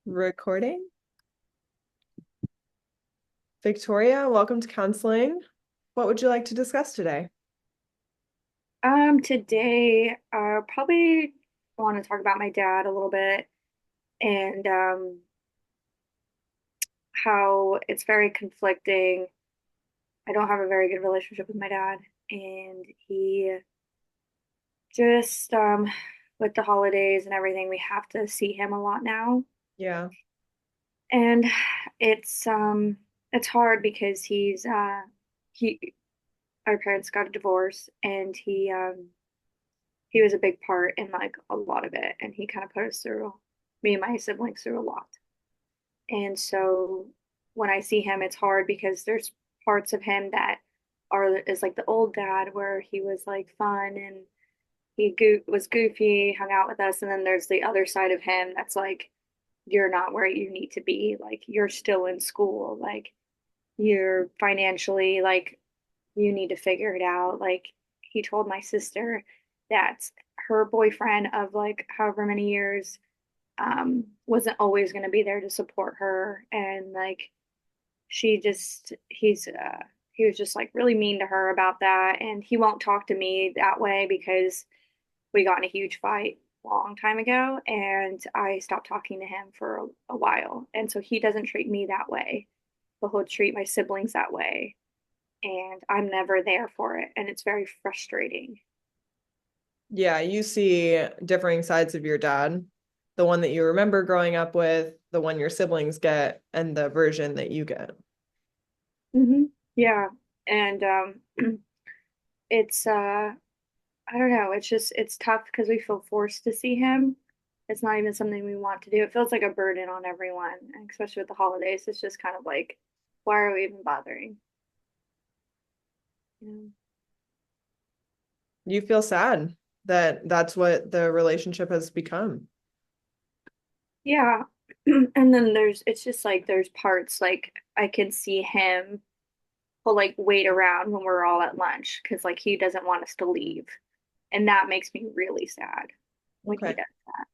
Recording. Victoria, welcome to counseling. What would you like to discuss today? Today, I probably want to talk about my dad a little bit and how it's very conflicting. I don't have a very good relationship with my dad, and he just with the holidays and everything, we have to see him a lot now. Yeah. And it's it's hard because he our parents got a divorce and he was a big part in like a lot of it, and he kind of put us through, me and my siblings through a lot. And so when I see him, it's hard because there's parts of him that are is like the old dad where he was like fun and was goofy, hung out with us, and then there's the other side of him that's like you're not where you need to be, like you're still in school, like you're financially like you need to figure it out. Like he told my sister that her boyfriend of like however many years wasn't always going to be there to support her, and like he was just like really mean to her about that, and he won't talk to me that way because we got in a huge fight a long time ago and I stopped talking to him for a while, and so he doesn't treat me that way, but he'll treat my siblings that way, and I'm never there for it, and it's very frustrating. Yeah, you see differing sides of your dad, the one that you remember growing up with, the one your siblings get, and the version that you get. Yeah, and it's I don't know, it's just it's tough because we feel forced to see him. It's not even something we want to do. It feels like a burden on everyone, and especially with the holidays. It's just kind of like, why are we even bothering? You know? You feel sad that that's what the relationship has become. Yeah. And then it's just like there's parts like I can see him. He'll like wait around when we're all at lunch because like he doesn't want us to leave, and that makes me really sad when he Okay. does that,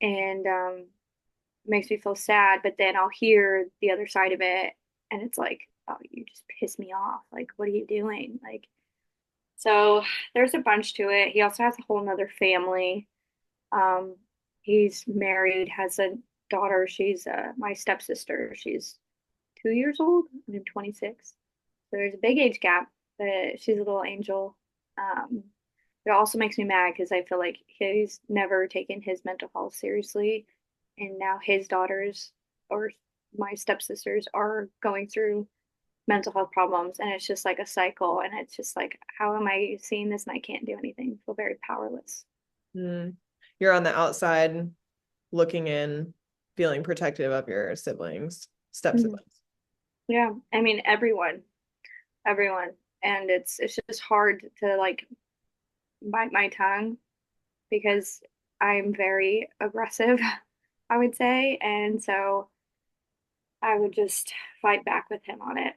and makes me feel sad. But then I'll hear the other side of it, and it's like, oh, you just piss me off. Like, what are you doing? Like, so there's a bunch to it. He also has a whole nother family. Um, he's married, has a daughter. She's my stepsister. She's 2 years old. I'm 26. So there's a big age gap, but she's a little angel. Um, it also makes me mad because I feel like he's never taken his mental health seriously, and now his daughters or my stepsisters are going through mental health problems, and it's just like a cycle. And it's just like, how am I seeing this and I can't do anything? I feel very powerless. Mm. You're on the outside looking in, feeling protective of your siblings, step Mhm. siblings. Yeah, I mean everyone, and it's just hard to like bite my tongue because I'm very aggressive, I would say. And so I would just fight back with him on it.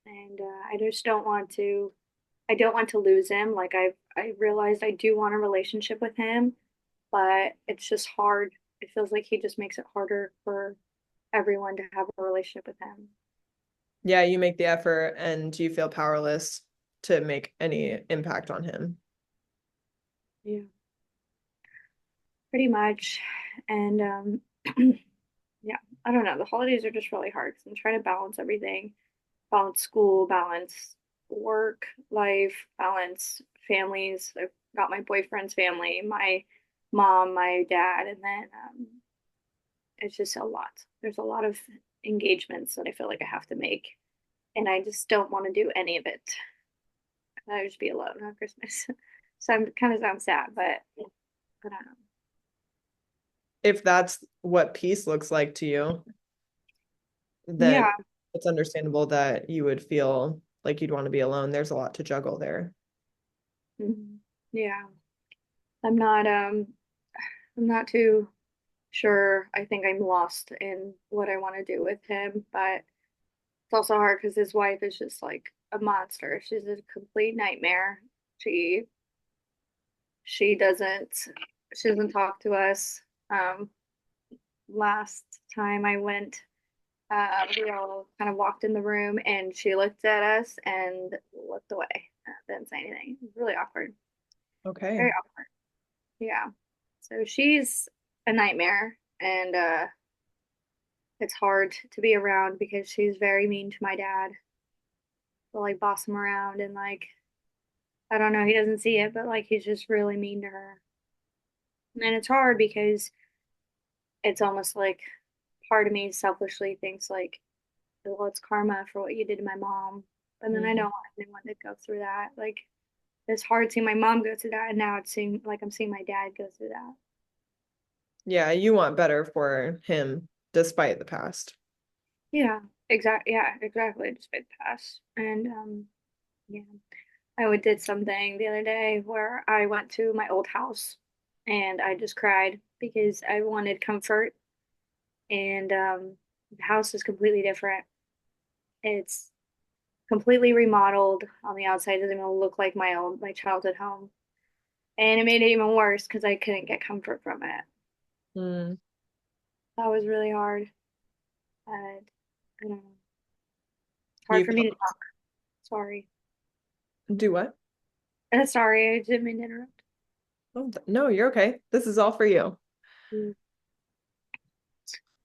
And I just I don't want to lose him. Like I realized I do want a relationship with him, but it's just hard. It feels like he just makes it harder for everyone to have a relationship with him. Yeah, you make the effort and you feel powerless to make any impact on him. Yeah, pretty much. And yeah, I don't know. The holidays are just really hard because I'm trying to balance everything, balance school, balance work, life, balance families. I've got my boyfriend's family, my mom, my dad, and then it's just a lot. There's a lot of engagements that I feel like I have to make, and I just don't want to do any of it. I would just be alone on Christmas. So I'm kind of sound sad, but I don't know. If that's what peace looks like to you, then Yeah, it's understandable that you would feel like you'd want to be alone. There's a lot to juggle there. mhm. Yeah. I'm not I'm not too sure. I think I'm lost in what I want to do with him, but it's also hard because his wife is just like a monster. She's a complete nightmare. She she doesn't she doesn't talk to us. Um, last time I went, we all kind of walked in the room and she looked at us and looked away. Didn't say anything. It was really awkward. Okay. Very awkward. Yeah. So she's a nightmare and it's hard to be around because she's very mean to my dad. Will like boss him around and like I don't know, he doesn't see it, but like he's just really mean to her. And it's hard because it's almost like part of me selfishly thinks like, well, it's karma for what you did to my mom. But then I don't Mhm. want anyone to go through that. Like it's hard seeing my mom go through that, and now it's seeing like I'm seeing my dad go through that. Yeah, you want better for him despite the past. Yeah, exactly. Yeah, exactly. Just big pass. And yeah, did something the other day where I went to my old house and I just cried because I wanted comfort. And the house is completely different. It's completely remodeled on the outside. It doesn't even look like my childhood home. And it made it even worse because I couldn't get comfort from it. Mm. That was really hard. I don't know. It's hard You for me to feel talk. Sorry. do what? Sorry, I didn't mean to interrupt. Oh, no, you're okay. This is all for you. Mm.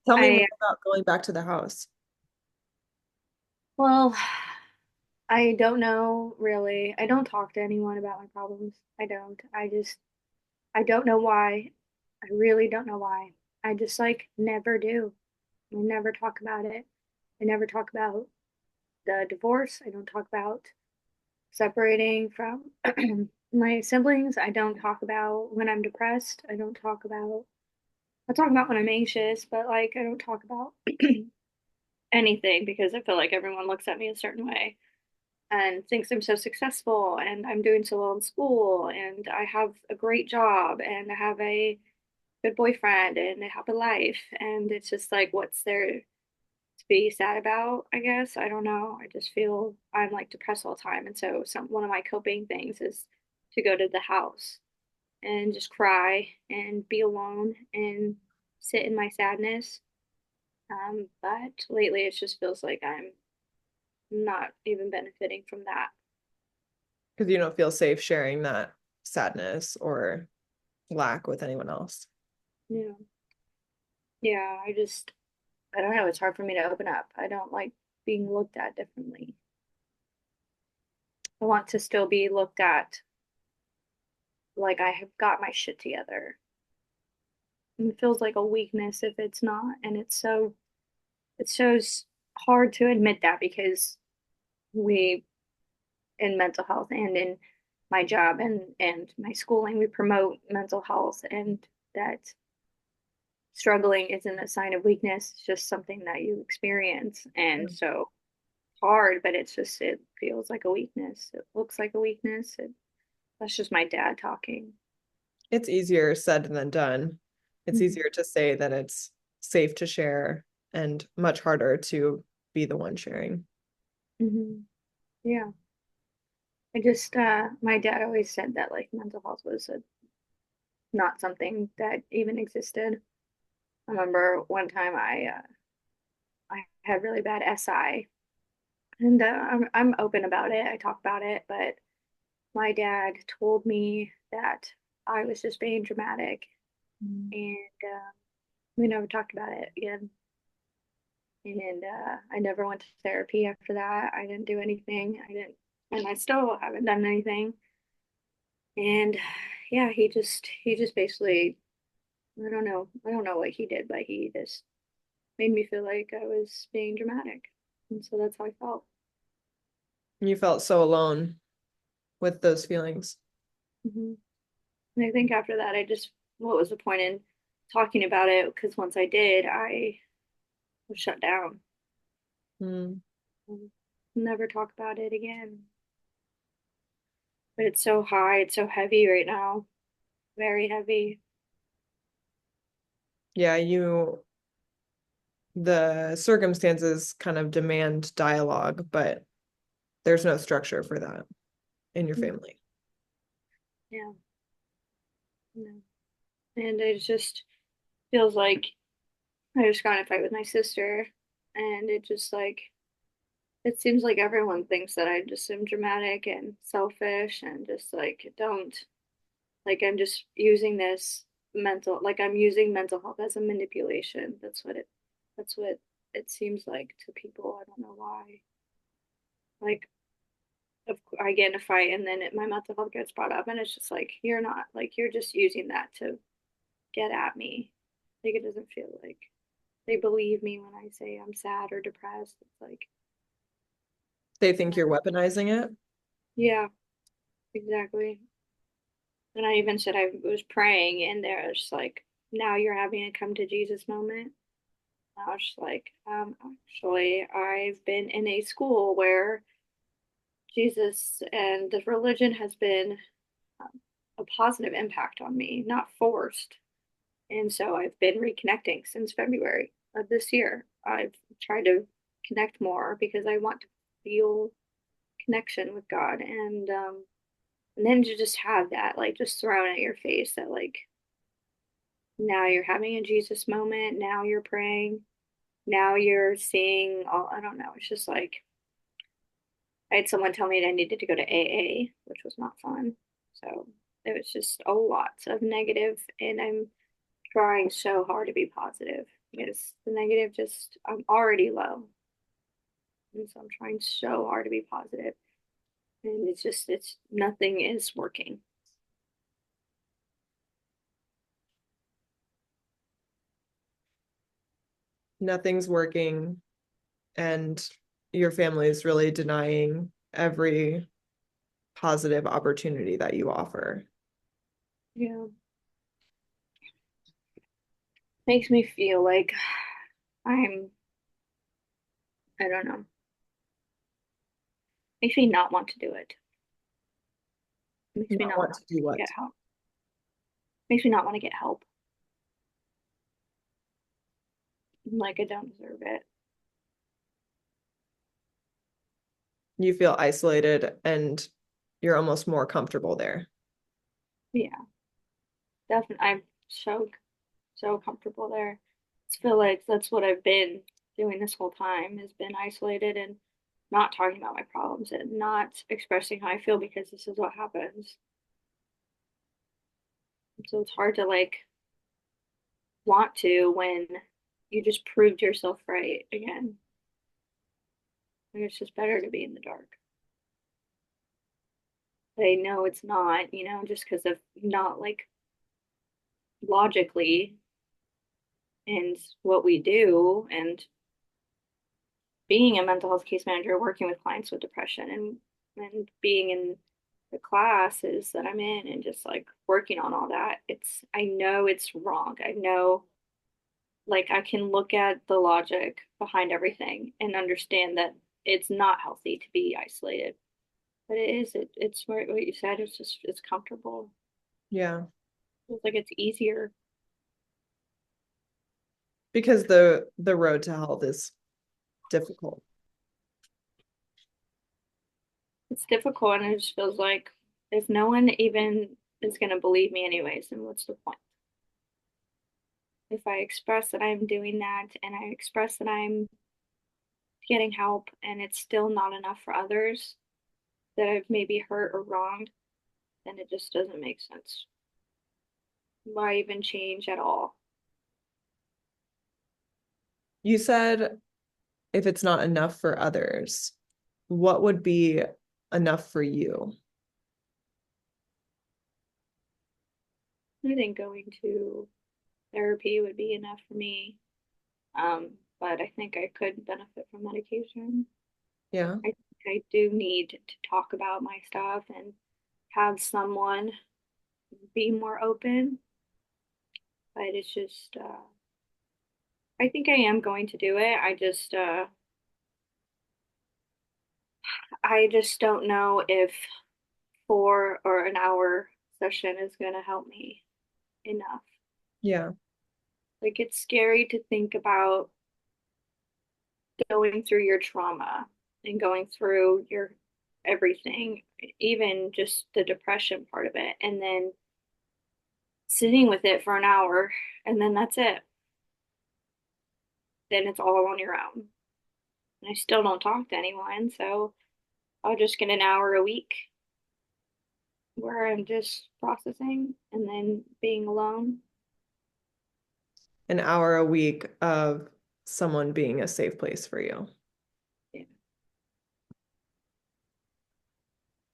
Tell me more I about going back to the house. well, I don't know really. I don't talk to anyone about my problems. I don't. I don't know why. I really don't know why. I just like never do. I never talk about it. I never talk about the divorce. I don't talk about separating from my siblings. I don't talk about when I'm depressed. I talk about when I'm anxious, but like I don't talk about anything because I feel like everyone looks at me a certain way and thinks I'm so successful and I'm doing so well in school and I have a great job and I have a good boyfriend and a happy life. And it's just like, what's there to be sad about? I guess. I don't know. I just feel I'm like depressed all the time. And so one of my coping things is to go to the house and just cry and be alone and sit in my sadness. But lately it just feels like I'm not even benefiting from that. Because you don't feel safe sharing that sadness or lack with anyone else. Yeah. Yeah. I don't know. It's hard for me to open up. I don't like being looked at differently. I want to still be looked at like I have got my shit together. And it feels like a weakness if it's not. And it's so hard to admit that because we, in mental health and in my job and my schooling, we promote mental health and that struggling isn't a sign of weakness. It's just something that you experience. And so hard, but it feels like a weakness. It looks like a weakness. That's just my dad talking. It's easier said than done. It's Mhm. easier to say that it's safe to share and much harder to be the one sharing. Mhm. Yeah. My dad always said that like mental health was not something that even existed. I remember one time I had really bad SI, and I'm open about it. I talk about it, but my dad told me that I was just being dramatic, Mm. and we never talked about it again. And I never went to therapy after that. I didn't do anything. And I still haven't done anything. And yeah, he just basically I don't know what he did, but he just made me feel like I was being dramatic. And so that's how I felt. You felt so alone with those feelings. Hmm. And I think after that, what was the point in talking about it? Because once I did, I was shut down. Mm. Never talk about it again. But it's so high, it's so heavy right now, very heavy. Yeah, the circumstances kind of demand dialogue, but there's no structure for that in your family. Yeah, yeah. And it just feels like I just got in a fight with my sister, and it just like it seems like everyone thinks that I just am dramatic and selfish and just like don't like I'm just using this mental like I'm using mental health as a manipulation. That's what it seems like to people. I don't know why. Like I get in a fight and then my mental health gets brought up and it's just like you're not like you're just using that to get at me. Like it doesn't feel like they believe me when I say I'm sad or depressed. It's like, They think you're weaponizing it. yeah, exactly. And I even said I was praying, and there was like, now you're having a come to Jesus moment. I was just like, actually, I've been in a school where Jesus and the religion has been a positive impact on me, not forced. And so I've been reconnecting since February of this year. I've tried to connect more because I want to feel connection with God. And then to just have that like just thrown at your face that like now you're having a Jesus moment, now you're praying, now you're seeing all I don't know, it's just like I had someone tell me that I needed to go to AA, which was not fun. So it was just a lot of negative, and I'm trying so hard to be positive because the negative just I'm already low. And so I'm trying so hard to be positive. And it's nothing is working. Nothing's working, and your family is really denying every positive opportunity that you offer. Yeah. Makes me feel like I'm I don't know. Makes me not want to do it. Makes me Not not want want to do to what? get help. Makes me not want to get help. Like I don't deserve it. You feel isolated and you're almost more comfortable there. Yeah, definitely. I'm so comfortable there. I feel like that's what I've been doing this whole time has been isolated and not talking about my problems and not expressing how I feel because this is what happens. So it's hard to like want to when you just proved yourself right again. Like it's just better to be in the dark. I know it's not, just because of not like logically and what we do and being a mental health case manager working with clients with depression and being in the classes that I'm in and just like working on all that I know it's wrong. I know like I can look at the logic behind everything and understand that it's not healthy to be isolated, but it's what you said. It's comfortable. Yeah. It's like it's easier. Because the road to health is difficult. It's difficult, and it just feels like if no one even is going to believe me anyways, then what's the point? If I express that I'm doing that and I express that I'm getting help and it's still not enough for others that I've maybe hurt or wronged, then it just doesn't make sense. Why even change at all? You said if it's not enough for others, what would be enough for you? I think going to therapy would be enough for me. But I think I could benefit from medication. Yeah. I think I do need to talk about my stuff and have someone be more open. But it's just, I think I am going to do it. I just don't know if 4 or an hour session is going to help me enough. Yeah. Like it's scary to think about going through your trauma and going through your everything, even just the depression part of it, and then sitting with it for an hour, and then that's it. then it's all on your own. And I still don't talk to anyone, so I'll just get an hour a week where I'm just processing and then being alone. An hour a week of someone being a safe place for you. Yeah.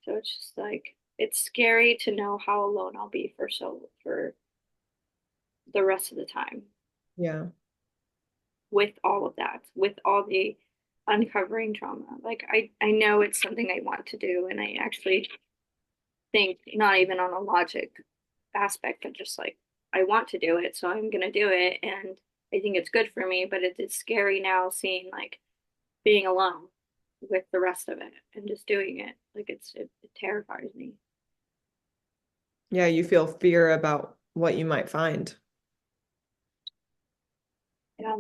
So it's just like it's scary to know how alone I'll be for the rest of the time Yeah. with all of that, with all the uncovering trauma. Like I know it's something I want to do, and I actually think not even on a logic aspect, but just like I want to do it, so I'm gonna do it, and I think it's good for me. But it's scary now seeing like being alone with the rest of it and just doing it. Like it terrifies me. Yeah, you feel fear about what you might find. Yeah.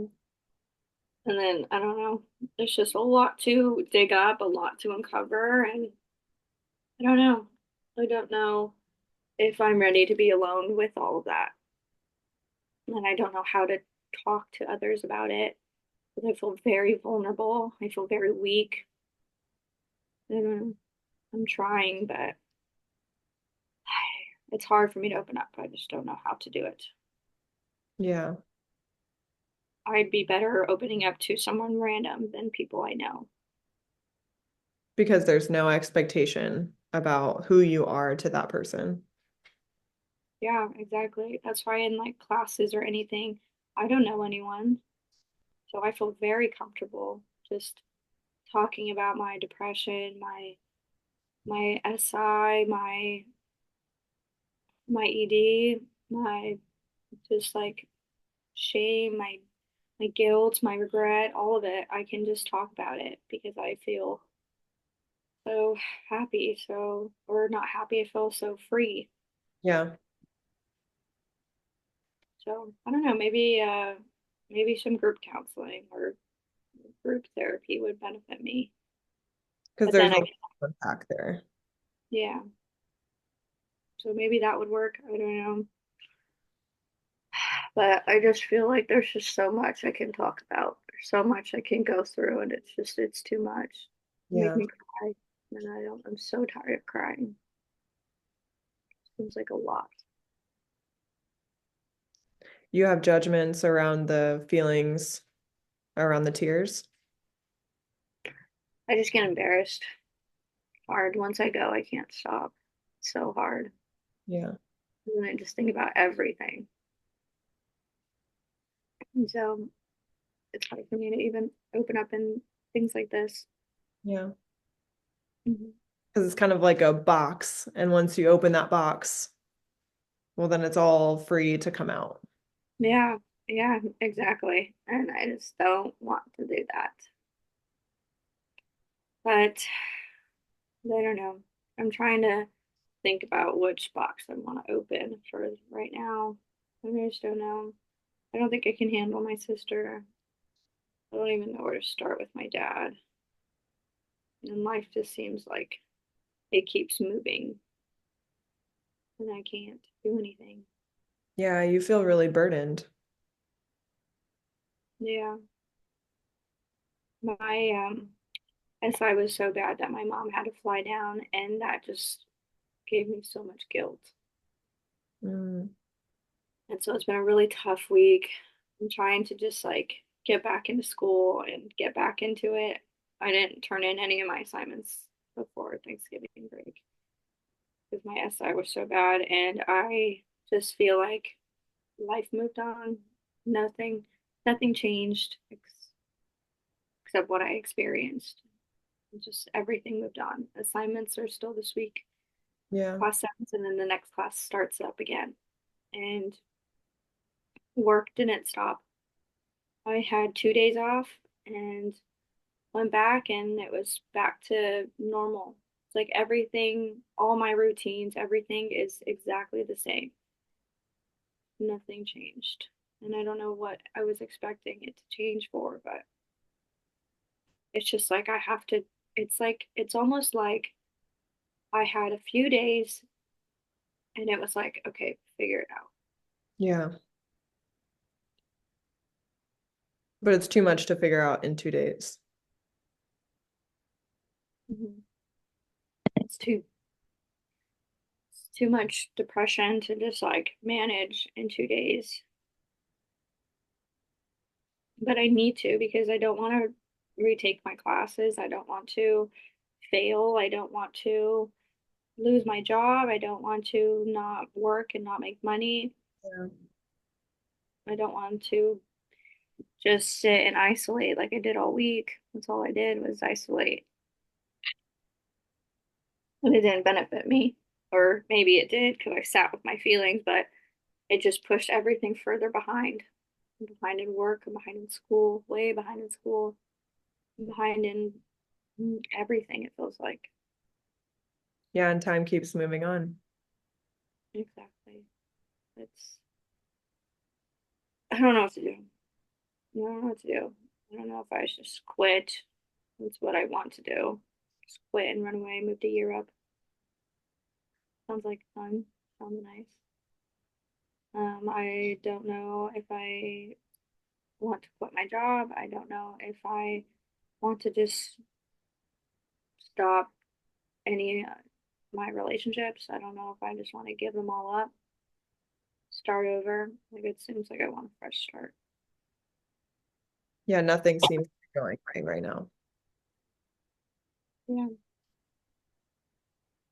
And then I don't know. There's just a lot to dig up, a lot to uncover, and I don't know. I don't know if I'm ready to be alone with all of that. And I don't know how to talk to others about it. But I feel very vulnerable. I feel very weak. And I'm trying, but it's hard for me to open up. I just don't know how to do it. Yeah, I'd be better opening up to someone random than people I know. because there's no expectation about who you are to that person. Yeah, exactly. That's why in like classes or anything, I don't know anyone. So I feel very comfortable just talking about my depression, my SI, my ED, my just like shame, my guilt, my regret, all of it. I can just talk about it because I feel so happy, so or not happy, I feel so free. Yeah, So I don't know, maybe some group counseling or group therapy would benefit me. because But there's then a I lot can, of impact there. yeah. So maybe that would work. I don't know. But I just feel like there's just so much I can talk about. There's so much I can go through, and it's too much. You make Yeah. me cry, and I'm so tired of crying. It seems like a lot. You have judgments around the feelings, around the tears. I just get embarrassed hard. Once I go, I can't stop. It's so hard. Yeah. And I just think about everything. And so it's hard for me to even open up in things like this. Yeah. Mhm. Because it's kind of like a box. And once you open that box, well, then it's all free to come out. Yeah, yeah, exactly. And I just don't want to do that. But I don't know. I'm trying to think about which box I want to open for right now. I just don't know. I don't think I can handle my sister. I don't even know where to start with my dad. And life just seems like it keeps moving and I can't do anything. Yeah, you feel really burdened. Yeah. My SI was so bad that my mom had to fly down and that just gave me so much guilt. Mm, And so it's been a really tough week. I'm trying to just like get back into school and get back into it. I didn't turn in any of my assignments before Thanksgiving break because my SI was so bad. And I just feel like life moved on. Nothing, nothing changed except what I experienced. Just everything moved on. Assignments are still this week, yeah. class ends, and then the next class starts up again. And work didn't stop. I had 2 days off and went back, and it was back to normal. It's like everything, all my routines, everything is exactly the same. Nothing changed. And I don't know what I was expecting it to change for, but it's just like I have to, it's almost like I had a few days and it was like, okay, figure it out. Yeah. But it's too much to figure out in 2 days. Mhm. It's too much depression to just like manage in 2 days. But I need to because I don't want to retake my classes. I don't want to fail. I don't want to lose my job. I don't want to not work and not make money. Yeah. I don't want to just sit and isolate like I did all week. That's all I did was isolate. And it didn't benefit me. Or maybe it did because I sat with my feelings, but it just pushed everything further behind. I'm behind in work, I'm behind in school, way behind in school, I'm behind in everything, it feels like. Yeah, and time keeps moving on. Exactly. It's, I don't know what to do. I don't know what to do. I don't know if I should just quit. That's what I want to do. Just quit and run away, move to Europe. Sounds like fun. Sounds nice. I don't know if I want to quit my job. I don't know if I want to just stop any my relationships. I don't know if I just want to give them all up, start over. Like it seems like I want a fresh start. Yeah, nothing seems to be going right now. Yeah,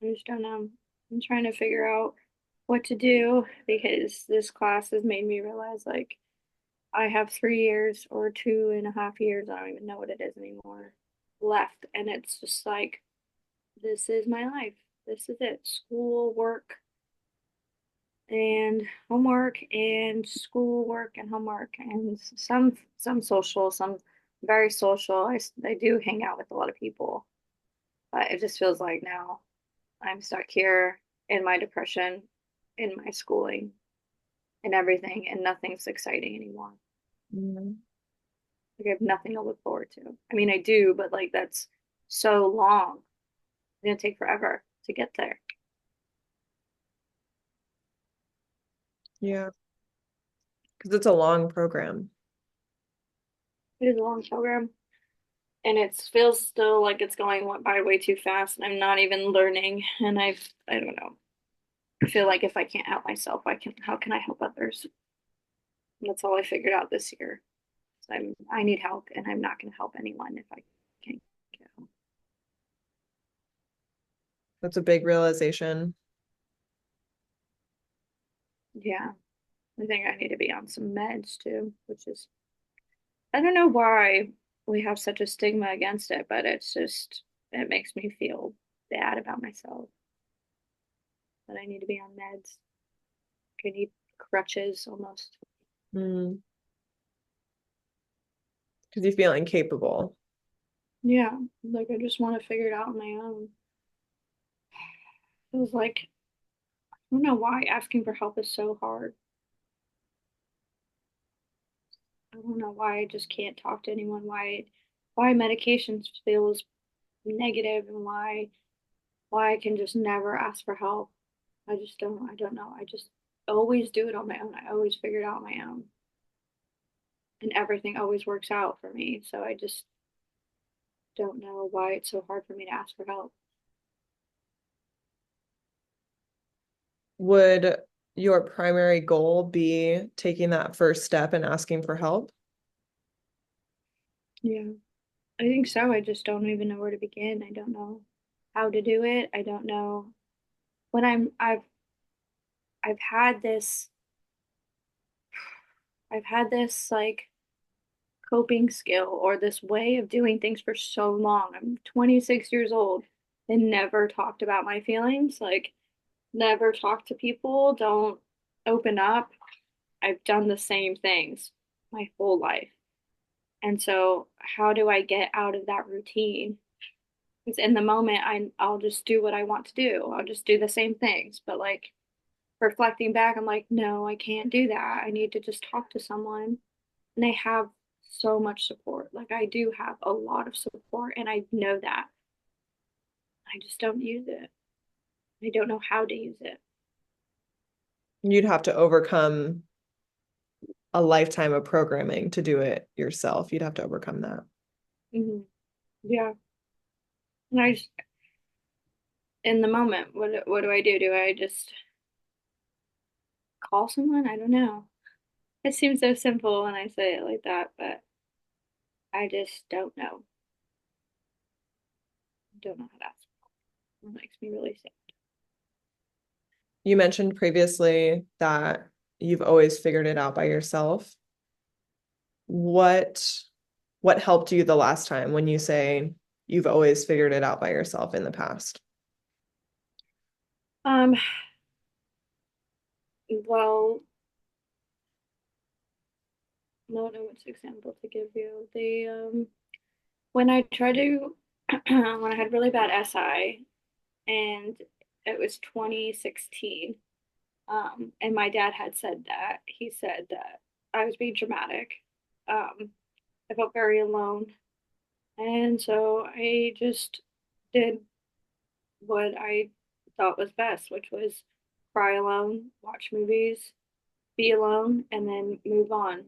I just don't know. I'm trying to figure out what to do because this class has made me realize like I have 3 years or 2.5 years, I don't even know what it is anymore, left. And it's just like, this is my life. This is it. School, work, and homework, and school, work, and homework, and some social, some very social. I do hang out with a lot of people, but it just feels like now I'm stuck here in my depression, in my schooling, and everything, and nothing's exciting anymore. Mhm. Like I have nothing to look forward to. I mean, I do, but like that's so long. It's gonna take forever to get there. Yeah, because it's a long program. It is a long program, and it feels still like it's going by way too fast, and I'm not even learning. And I don't know. I feel like if I can't help myself, I can. How can I help others? And that's all I figured out this year. I need help, and I'm not going to help anyone if I can't get help. That's a big realization. Yeah, I think I need to be on some meds too, which is I don't know why we have such a stigma against it, but it makes me feel bad about myself that I need to be on meds. I need crutches almost. Mm, because you feel incapable. Yeah, like I just want to figure it out on my own. It was like I don't know why asking for help is so hard. I don't know why I just can't talk to anyone. Why medications feels negative and why I can just never ask for help. I don't know. I just always do it on my own. I always figure it out on my own. And everything always works out for me. So I just don't know why it's so hard for me to ask for help. Would your primary goal be taking that first step and asking for help? Yeah, I think so. I just don't even know where to begin. I don't know how to do it. I don't know when I've had this like coping skill or this way of doing things for so long. I'm 26 years old and never talked about my feelings, like never talked to people, don't open up. I've done the same things my whole life. And so how do I get out of that routine? Because in the moment I'll just do what I want to do. I'll just do the same things. But like reflecting back, I'm like, no, I can't do that. I need to just talk to someone. And I have so much support. Like I do have a lot of support and I know that. I just don't use it. I don't know how to use it. You'd have to overcome a lifetime of programming to do it yourself. You'd have to overcome that. Hmm. Yeah. And I just, in the moment, what do I do? Do I just call someone? I don't know. It seems so simple when I say it like that, but I just don't know. Don't know how to ask. It makes me really sad. You mentioned previously that you've always figured it out by yourself. What what helped you the last time when you say you've always figured it out by yourself in the past? Um, well, I don't know which example to give you. When I tried to, when I had really bad SI, and it was 2016, and my dad had said that he said that I was being dramatic. I felt very alone, and so I just did what I thought was best, which was cry alone, watch movies, be alone, and then move on.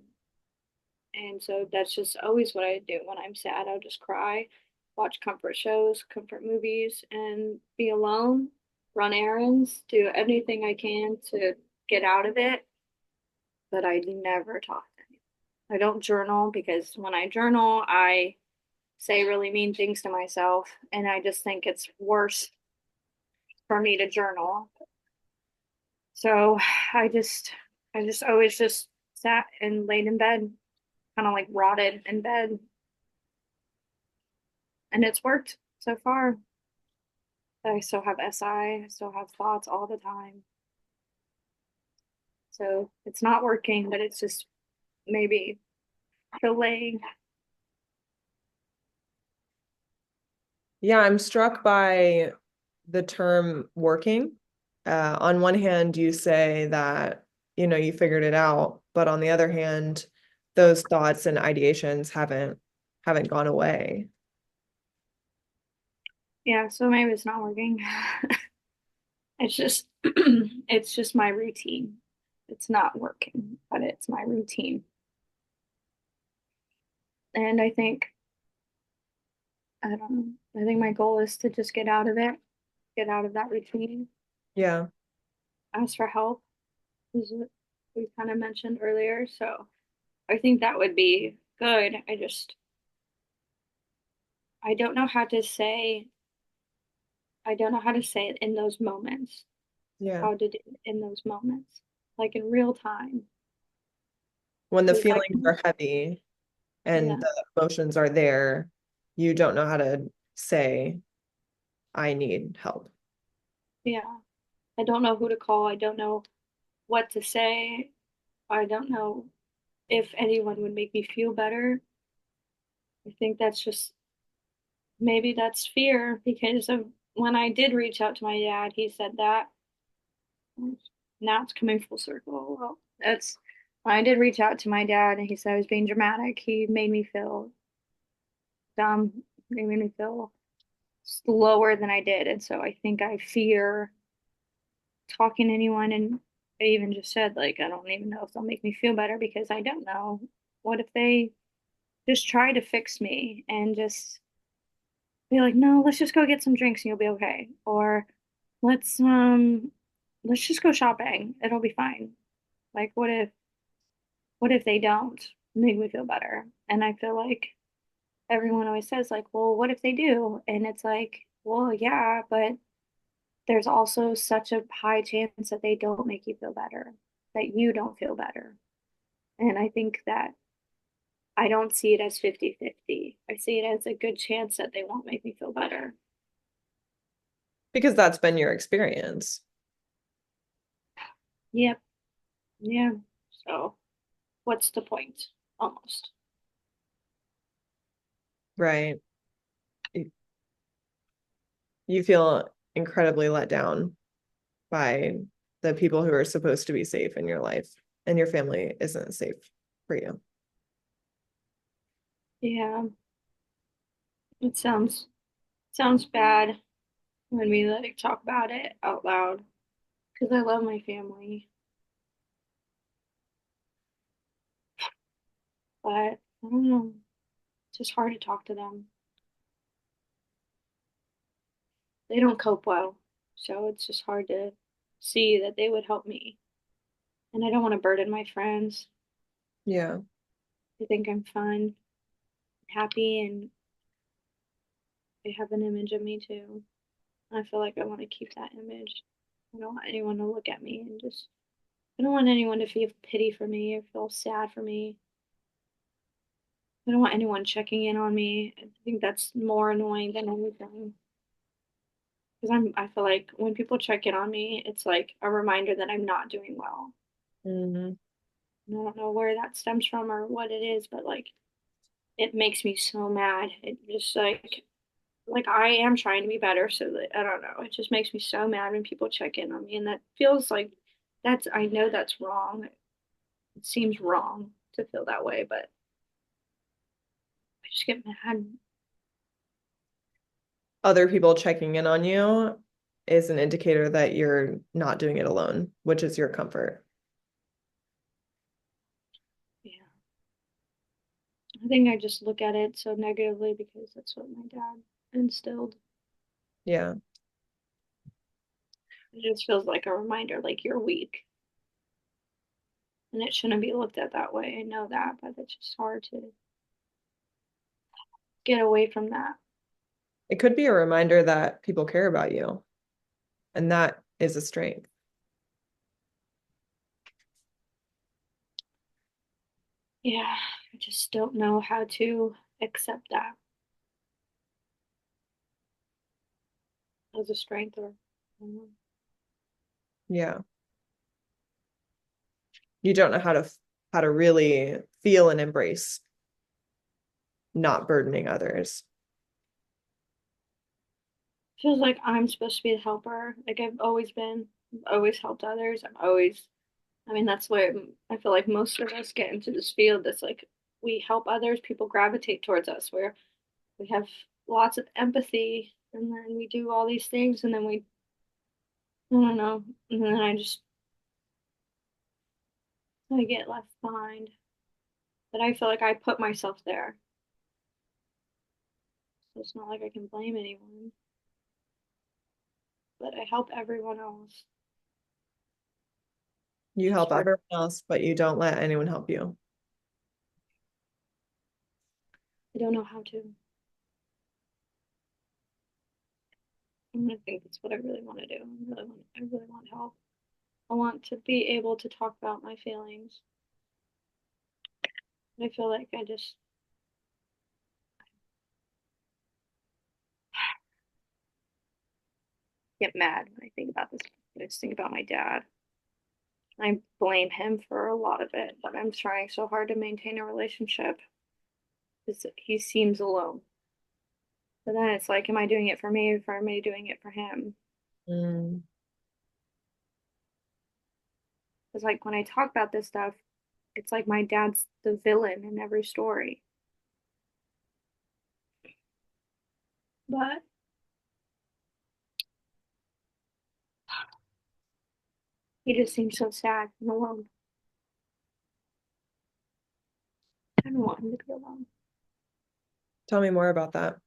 And so that's just always what I do when I'm sad. I'll just cry, watch comfort shows, comfort movies, and be alone, run errands, do anything I can to get out of it. But I never talk to anyone. I don't journal because when I journal, I say really mean things to myself. And I just think it's worse for me to journal. So I just, I just always just sat and laid in bed, kind of like rotted in bed. And it's worked so far. I still have SI, I still have thoughts all the time. So it's not working, but it's just maybe delaying. Yeah, I'm struck by the term working. On one hand, you say that, you figured it out, but on the other hand, those thoughts and ideations haven't gone away. Yeah, so maybe it's not working. It's just it's just my routine. It's not working, but it's my routine. And I think I don't know. I think my goal is to just get out of it, get out of that routine, Yeah. ask for help, as we kind of mentioned earlier. So I think that would be good. I don't know how to say I don't know how to say it in those moments. Yeah. How to do it in those moments, like in real time. When the Because I feelings can, are heavy and yeah, the emotions are there, you don't know how to say, I need help. yeah. I don't know who to call. I don't know what to say. I don't know if anyone would make me feel better. I think that's just maybe that's fear because of when I did reach out to my dad, he said that. Now it's coming full circle. Well, that's when I did reach out to my dad and he said I was being dramatic. He made me feel dumb. He made me feel slower than I did. And so I think I fear talking to anyone. And I even just said, like, I don't even know if they'll make me feel better because I don't know. What if they just try to fix me and just be like, no, let's just go get some drinks and you'll be okay. Or let's let's just go shopping. It'll be fine. Like what if they don't make me feel better? And I feel like everyone always says like, well, what if they do? And it's like, well, yeah, but there's also such a high chance that they don't make you feel better, that you don't feel better. And I think that I don't see it as 50-50. I see it as a good chance that they won't make me feel better. Because that's been your experience, Yep. Yeah. So what's the point? Almost. right? You feel incredibly let down by the people who are supposed to be safe in your life, and your family isn't safe for you. Yeah. It sounds bad when we like talk about it out loud because I love my family. But I don't know. It's just hard to talk to them. They don't cope well. So it's just hard to see that they would help me. And I don't want to burden my friends. Yeah. They think I'm fun, happy, and they have an image of me too. I feel like I want to keep that image. I don't want anyone to look at me and just, I don't want anyone to feel pity for me or feel sad for me. I don't want anyone checking in on me. I think that's more annoying than anything. Because I feel like when people check in on me, it's like a reminder that I'm not doing well. Hmm. And I don't know where that stems from or what it is, but like it makes me so mad. It just like I am trying to be better, so that I don't know. It just makes me so mad when people check in on me, and that feels like that's I know that's wrong. It seems wrong to feel that way, but I just get mad. Other people checking in on you is an indicator that you're not doing it alone, which is your comfort. Yeah. I think I just look at it so negatively because that's what my dad instilled. Yeah. It just feels like a reminder, like you're weak. And it shouldn't be looked at that way. I know that, but it's just hard to get away from that. It could be a reminder that people care about you, and that is a strength. Yeah, I just don't know how to accept that as a strength or Yeah. You don't know how to really feel and embrace not burdening others. feels like I'm supposed to be the helper. Like I've always been, I've always helped others. I'm always, I mean, that's where I feel like most of us get into this field. That's like we help others, people gravitate towards us, where we have lots of empathy, and then we do all these things, and then I don't know, and then I get left behind. But I feel like I put myself there, so it's not like I can blame anyone. But I help everyone else. You It's help hard. everyone else, but you don't let anyone help you. I don't know how to. I think that's what I really want to do. I really want help. I want to be able to talk about my feelings. I feel like I just get mad when I think about this. I just think about my dad. I blame him for a lot of it, but I'm trying so hard to maintain a relationship because he seems alone. But then it's like, am I doing it for me or am I doing it for him? Mm. It's like when I talk about this stuff, it's like my dad's the villain in every story. But he just seems so sad and alone. I don't want him to be alone. Tell me more about that.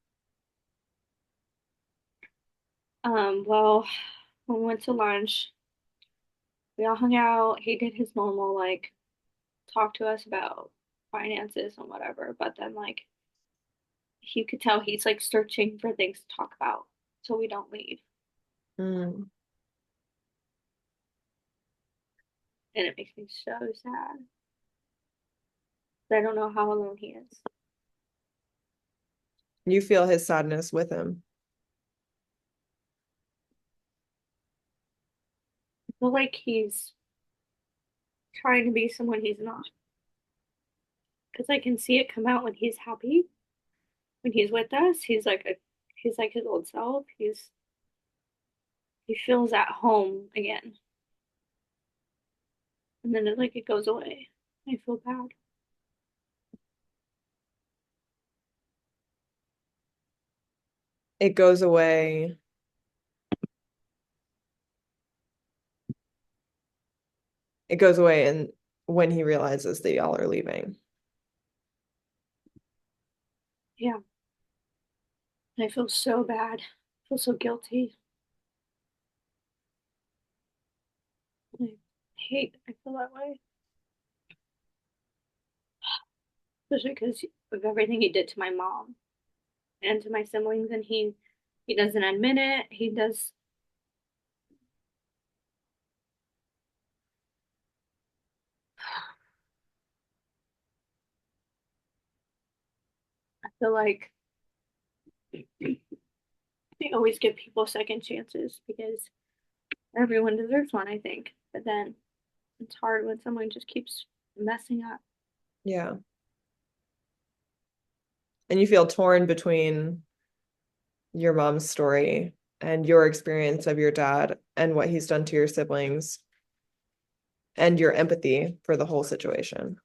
Well, when we went to lunch, we all hung out. He did his normal, like, talk to us about finances and whatever. But then, like, you could tell he's like searching for things to talk about so we don't leave. Mm. And it makes me so sad. But I don't know how alone he is. You feel his sadness with him. I feel like he's trying to be someone he's not. Because I can see it come out when he's happy, when he's with us. He's like his old self. He feels at home again. And then it goes away. I feel bad. It goes away. It goes away and when he realizes that y'all are leaving. Yeah, I feel so bad. I feel so guilty. I I feel that way. Especially because of everything he did to my mom and to my siblings, and he doesn't admit it. He does. I feel like they always give people second chances because everyone deserves one, I think. But then it's hard when someone just keeps messing up. Yeah. And you feel torn between your mom's story and your experience of your dad and what he's done to your siblings and your empathy for the whole situation.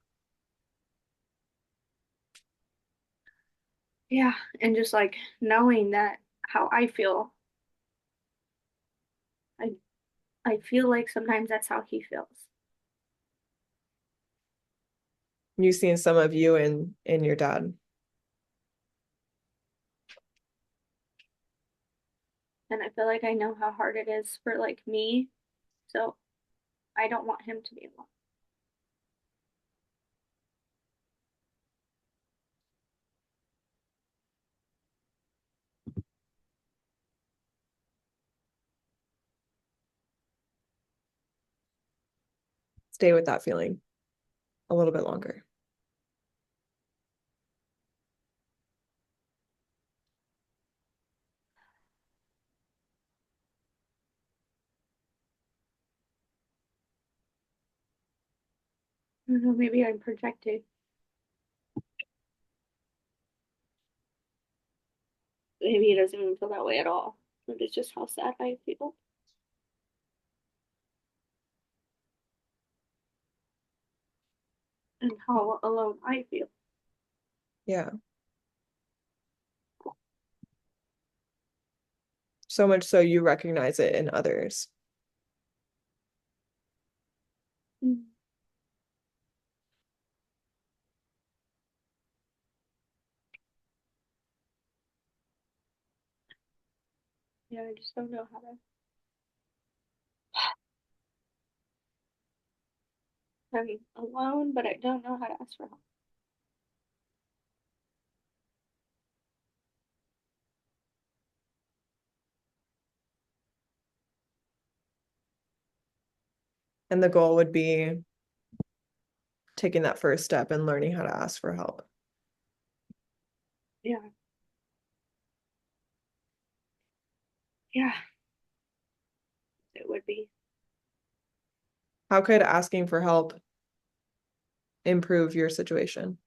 Yeah, and just like knowing that how I feel, I I feel like sometimes that's how he feels. You've seen some of you in your dad. And I feel like I know how hard it is for like me. So I don't want him to be alone. Stay with that feeling a little bit longer. I don't know, maybe I'm projecting. Maybe he doesn't even feel that way at all. But it's just how sad I feel and how alone I feel. Yeah. So much so you recognize it in others. Mm. Yeah, I just don't know how to. I'm alone, but I don't know how to ask for help. And the goal would be taking that first step and learning how to ask for help. Yeah, yeah, it would be. How could asking for help improve your situation?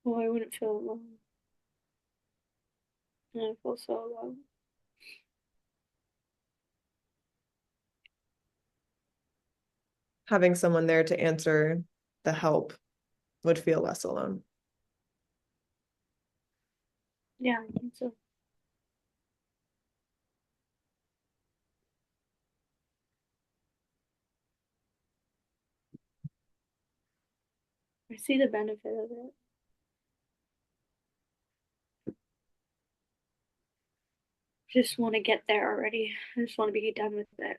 Well, I wouldn't feel alone. And I feel so alone. Having someone there to answer the help would feel less alone. Yeah, I think so. I see the benefit of it. Just want to get there already. I just want to be done with it.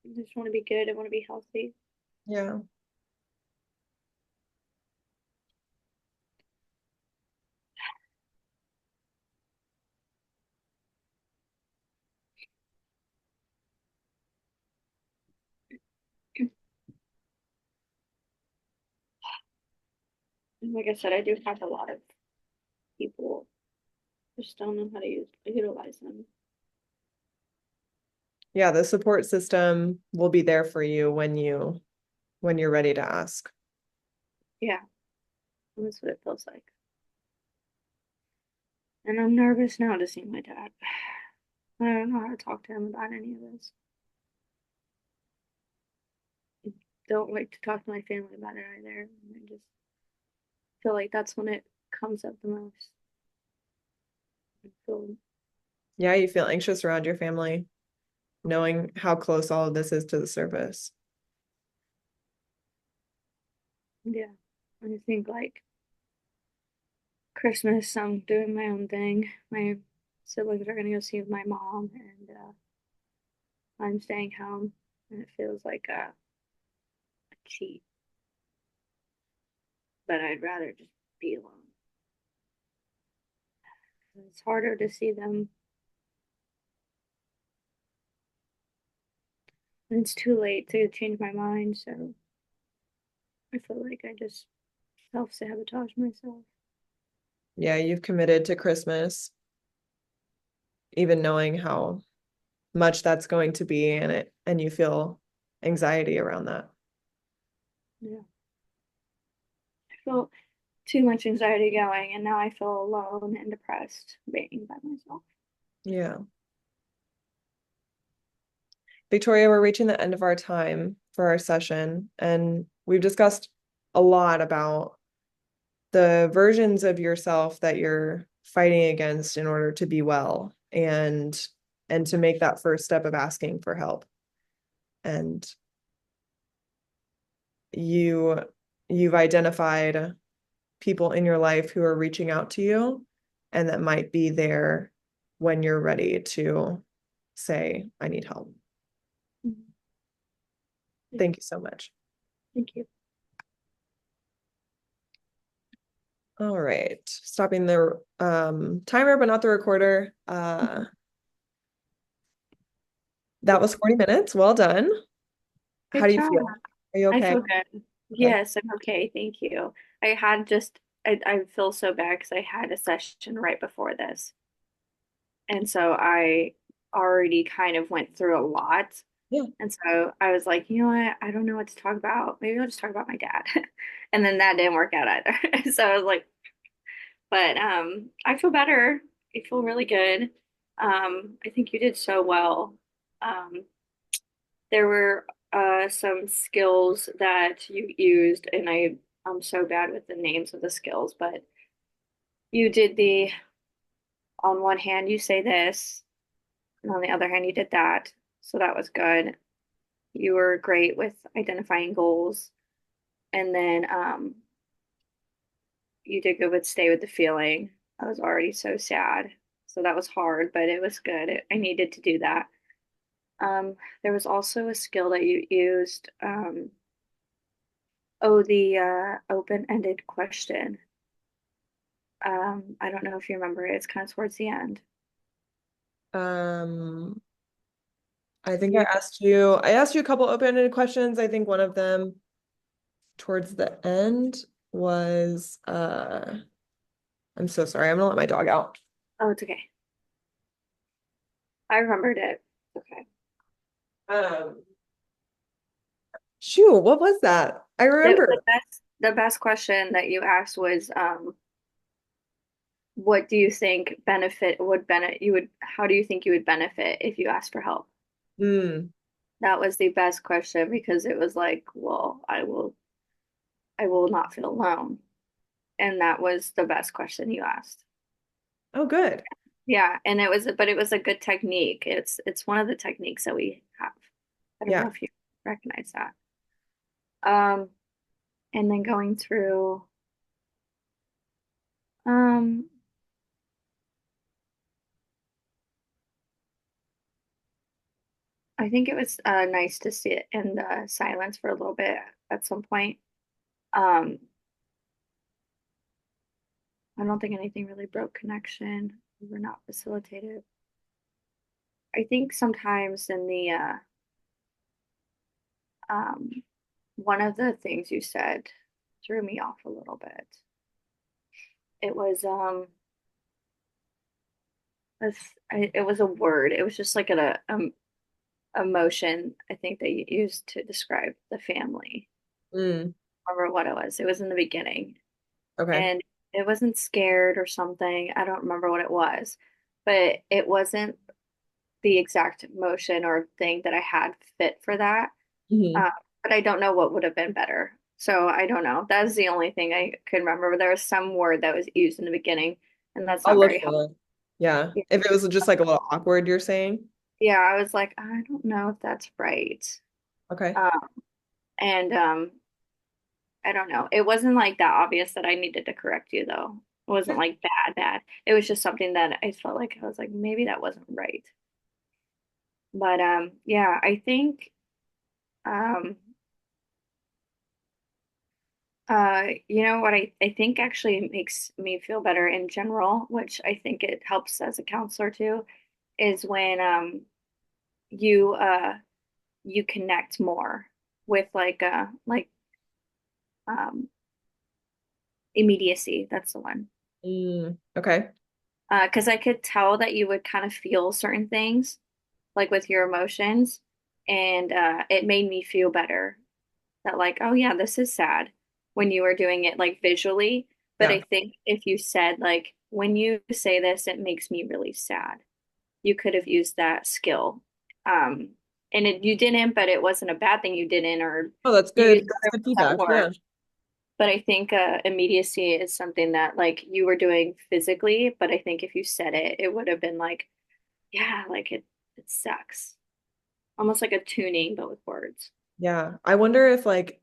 I just want to be good. I want to be healthy. Yeah. And like I said, I do have a lot of people just don't know how to utilize them. Yeah, the support system will be there for you when you're ready to ask. Yeah, that's what it feels like. And I'm nervous now to see my dad. I don't know how to talk to him about any of this. I don't like to talk to my family about it either. I just feel like that's when it comes up the most. I feel, Yeah, you feel anxious around your family, knowing how close all of this is to the surface. yeah. I think like Christmas, I'm doing my own thing. My siblings are gonna go see my mom, and I'm staying home, and it feels like a cheat, but I'd rather just be alone. It's harder to see them, and it's too late to change my mind, so I feel like I just self-sabotage myself. Yeah, you've committed to Christmas, even knowing how much that's going to be and you feel anxiety around that. Yeah. I feel too much anxiety going, and now I feel alone and depressed being by myself. Yeah. Victoria, we're reaching the end of our time for our session, and we've discussed a lot about the versions of yourself that you're fighting against in order to be well and to make that first step of asking for help. And you you've identified people in your life who are reaching out to you and that might be there when you're ready to say, I need help. Mhm. Yeah, Thank you so much. thank you. All right. Stopping the timer, but not the recorder. That was 40 minutes. Well done. How Good do you job. feel? Are you I okay? feel good. Okay. Yes, I'm okay. Thank you. I feel so bad because I had a session right before this. And so I already kind of went through a lot. Yeah. And so I was like, you know what? I don't know what to talk about. Maybe I'll just talk about my dad. And then that didn't work out either. So I was like, but I feel better. I feel really good. I think you did so well. Um, there were some skills that you used, and I'm so bad with the names of the skills, but you did the on one hand you say this, and on the other hand you did that. So that was good. You were great with identifying goals, and then you did good with stay with the feeling. I was already so sad, so that was hard, but it was good. I needed to do that. There was also a skill that you used. Oh, the open-ended question. I don't know if you remember it. It's kind of towards the end. Um, I think You, I asked you a couple open-ended questions. I think one of them towards the end was I'm so sorry. I'm gonna let my dog out. oh, it's okay. I remembered it. Okay. Um, Shoot, what was that? I The remember. best question that you asked was, what do you think benefit would benefit you would how do you think you would benefit if you asked for help? Hmm. That was the best question because it was like, well, I will not feel alone. And that was the best question you asked. Oh, good. Yeah, and it was a good technique. It's one of the techniques that we have. I don't know Yeah. if you recognize that. Um, and then going through, um, I think it was nice to sit in the silence for a little bit at some point. Um, I don't think anything really broke connection. We were not facilitated. I think sometimes in the um, one of the things you said threw me off a little bit. It was it was a word. It was just like an emotion I think they used to describe the family. Mm. I don't remember what it was. It was in the beginning, Okay. and it wasn't scared or something. I don't remember what it was, but it wasn't the exact motion or thing that I had fit for that. Hmm. Uh, but I don't know what would have been better. So I don't know. That's the only thing I could remember. But there was some word that was used in the beginning, and that's I'll not look very for helpful. it. Yeah. Yeah, If it was just like a little awkward, you're saying? yeah, I was like, I don't know if that's right. Okay. Um, and I don't know. It wasn't like that obvious that I needed to correct you though. It wasn't like bad, bad. It was just something that I felt like I was like, maybe that wasn't right. But yeah, I think um you know what I think actually makes me feel better in general, which I think it helps as a counselor too, is when you you connect more with like um immediacy. That's the one. Okay. Because I could tell that you would kind of feel certain things like with your emotions, and it made me feel better that like, oh yeah, this is sad when you were doing it like visually. But I Yeah. think if you said like, when you say this, it makes me really sad, you could have used that skill. Um, and you didn't, but it wasn't a bad thing you didn't, or Oh, that's you good. used That's good that feedback. Yeah. worked. But I think immediacy is something that like you were doing physically, but I think if you said it, it would have been like, yeah, like it sucks. Almost like a tuning, but with words. Yeah. I wonder if like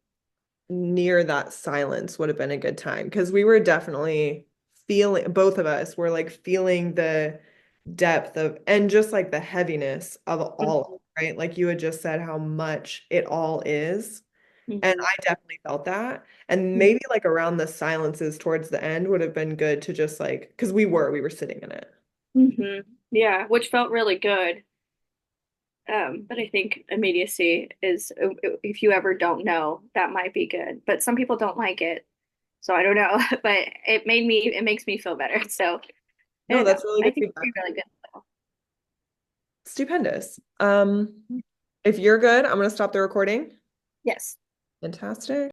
near that silence would have been a good time because we were definitely feeling, both of us were like feeling the depth of and just like the heaviness of all, right? Like you had just said how much it all is. And Mm-hmm. I definitely felt that. And Mm-hmm. maybe like around the silences towards the end would have been good to just like, because we were sitting in it. Hmm. Yeah, which felt really good. But I think immediacy is, if you ever don't know, that might be good. But some people don't like it. So I don't know. But it makes me feel better. So I No, don't know. that's really I good think feedback. it'd be really good. Stupendous. If you're good, I'm gonna stop the recording. Yes. Fantastic.